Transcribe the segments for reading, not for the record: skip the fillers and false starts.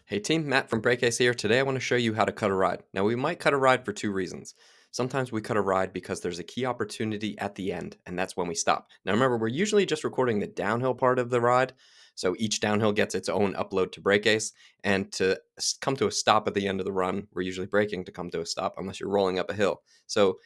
Hey team, Matt from BrakeAce here. Today I want to show you how to cut a ride. Now we might cut a ride for two reasons. Sometimes we cut a ride because there's a key opportunity at the end, and that's when we stop. Now remember, we're usually just recording the downhill part of the ride, so each downhill gets its own upload to BrakeAce, and to come to a stop at the end of the run, we're usually braking to come to a stop unless you're rolling up a hill. So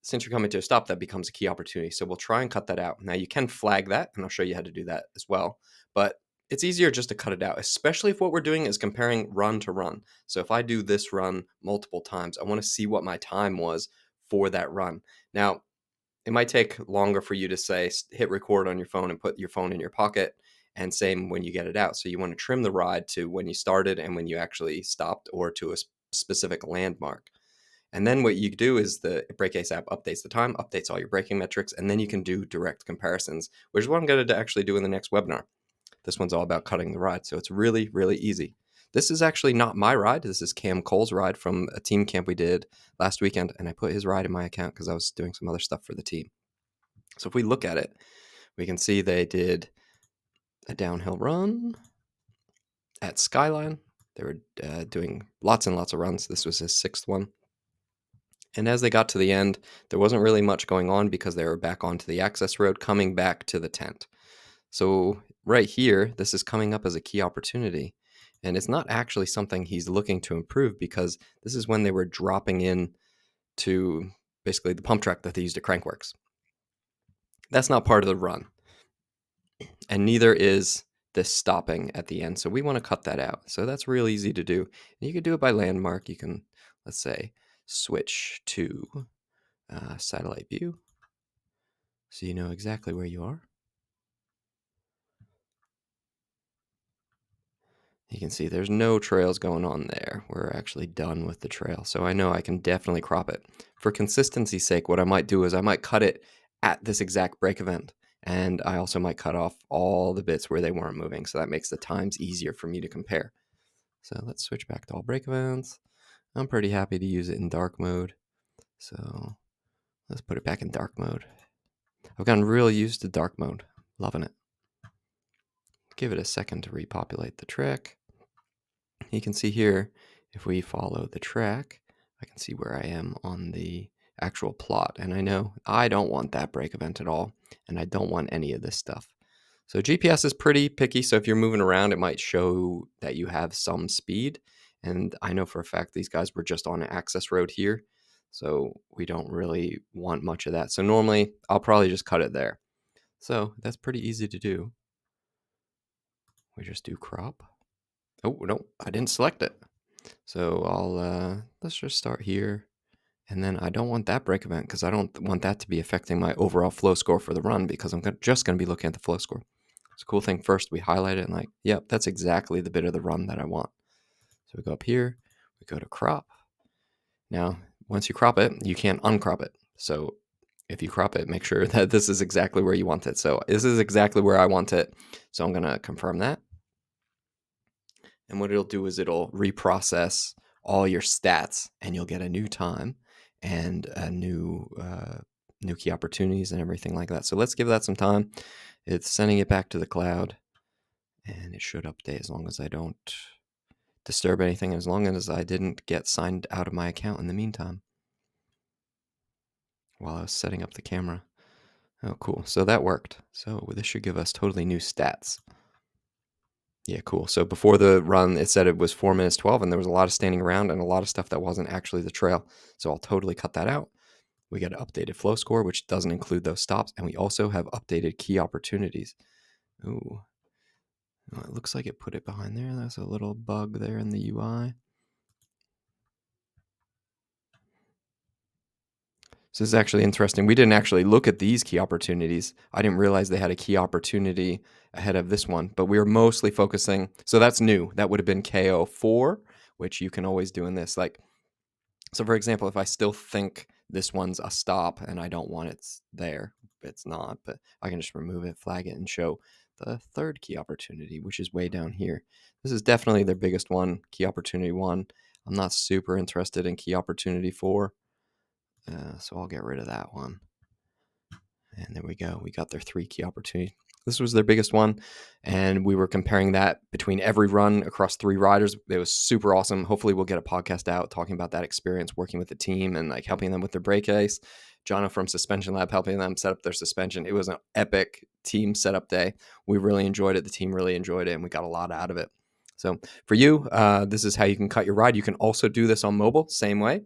since you're coming to a stop, that becomes a key opportunity. So we'll try and cut that out. Now you can flag that, and I'll show you how to do that as well. But it's easier just to cut it out, especially if what we're doing is comparing run to run. So if I do this run multiple times, I want to see what my time was for that run. Now, it might take longer for you to say hit record on your phone and put your phone in your pocket, and same when you get it out. So you want to trim the ride to when you started and when you actually stopped, or to a specific landmark. And then what you do is the BrakeAce app updates the time, updates all your braking metrics, and then you can do direct comparisons, which is what I'm going to actually do in the next webinar. This one's all about cutting the ride, so it's really, really easy. This is actually not my ride. This is Cam Cole's ride from a team camp we did last weekend, and I put his ride in my account because I was doing some other stuff for the team. So if we look at it, we can see they did a downhill run at Skyline. They were doing lots and lots of runs. This was his sixth one. And as they got to the end, there wasn't really much going on because they were back onto the access road, coming back to the tent. So right here, this is coming up as a key opportunity. And it's not actually something he's looking to improve, because this is when they were dropping in to basically the pump track that they used at Crankworks. That's not part of the run. And neither is this stopping at the end. So we want to cut that out. So that's real easy to do. And you can do it by landmark. You can, let's say, switch to satellite view, so you know exactly where you are. You can see there's no trails going on there. We're actually done with the trail. So I know I can definitely crop it. For consistency's sake, what I might do is I might cut it at this exact break event. And I also might cut off all the bits where they weren't moving. So that makes the times easier for me to compare. So let's switch back to all break events. I'm pretty happy to use it in dark mode. So let's put it back in dark mode. I've gotten real used to dark mode. Loving it. Give it a second to repopulate the track. You can see here, if we follow the track, I can see where I am on the actual plot. And I know I don't want that break event at all, and I don't want any of this stuff. So GPS is pretty picky. So if you're moving around, it might show that you have some speed. And I know for a fact these guys were just on an access road here, so we don't really want much of that. So normally I'll probably just cut it there. So that's pretty easy to do. We just do crop. Oh, no, I didn't select it. So let's just start here. And then I don't want that break event, because I don't want that to be affecting my overall flow score for the run, because I'm just going to be looking at the flow score. It's a cool thing. First, we highlight it and like, yep, that's exactly the bit of the run that I want. So we go up here, we go to crop. Now, once you crop it, you can't uncrop it. So if you crop it, make sure that this is exactly where you want it. So this is exactly where I want it. So I'm going to confirm that. And what it'll do is it'll reprocess all your stats, and you'll get a new time and a new key opportunities and everything like that. So let's give that some time. It's sending it back to the cloud, and it should update as long as I don't disturb anything, as long as I didn't get signed out of my account in the meantime while I was setting up the camera. Oh, cool. So that worked. So this should give us totally new stats. Yeah, cool. So before the run, it said it was 4 minutes 12, and there was a lot of standing around and a lot of stuff that wasn't actually the trail. So I'll totally cut that out. We got an updated flow score, which doesn't include those stops. And we also have updated key opportunities. Ooh, it looks like it put it behind there. That's a little bug there in the UI. So this is actually interesting. We didn't actually look at these key opportunities. I didn't realize they had a key opportunity ahead of this one, but we were mostly focusing. So that's new. That would have been KO4, which you can always do in this. Like, so for example, if I still think this one's a stop and I don't want it there, it's not, but I can just remove it, flag it, and show the third key opportunity, which is way down here. This is definitely their biggest one, key opportunity 1. I'm not super interested in key opportunity 4. So I'll get rid of that one. And there we go. We got their 3 key opportunity. This was their biggest one, and we were comparing that between every run across 3 riders. It was super awesome. Hopefully, we'll get a podcast out talking about that experience working with the team and like helping them with their BrakeAce. Jonna from Suspension Lab helping them set up their suspension. It was an epic team setup day. We really enjoyed it. The team really enjoyed it, and we got a lot out of it. So for you, this is how you can cut your ride. You can also do this on mobile, same way.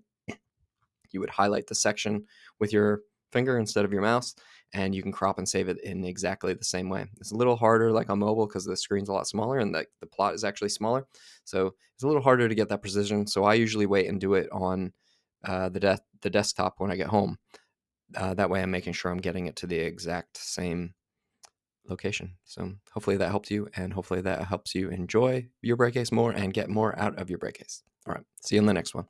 You would highlight the section with your finger instead of your mouse, and you can crop and save it in exactly the same way. It's a little harder like on mobile because the screen's a lot smaller and the plot is actually smaller. So it's a little harder to get that precision. So I usually wait and do it on the desktop when I get home. That way I'm making sure I'm getting it to the exact same location. So hopefully that helped you, and hopefully that helps you enjoy your BrakeAce more and get more out of your BrakeAce. All right, see you in the next one.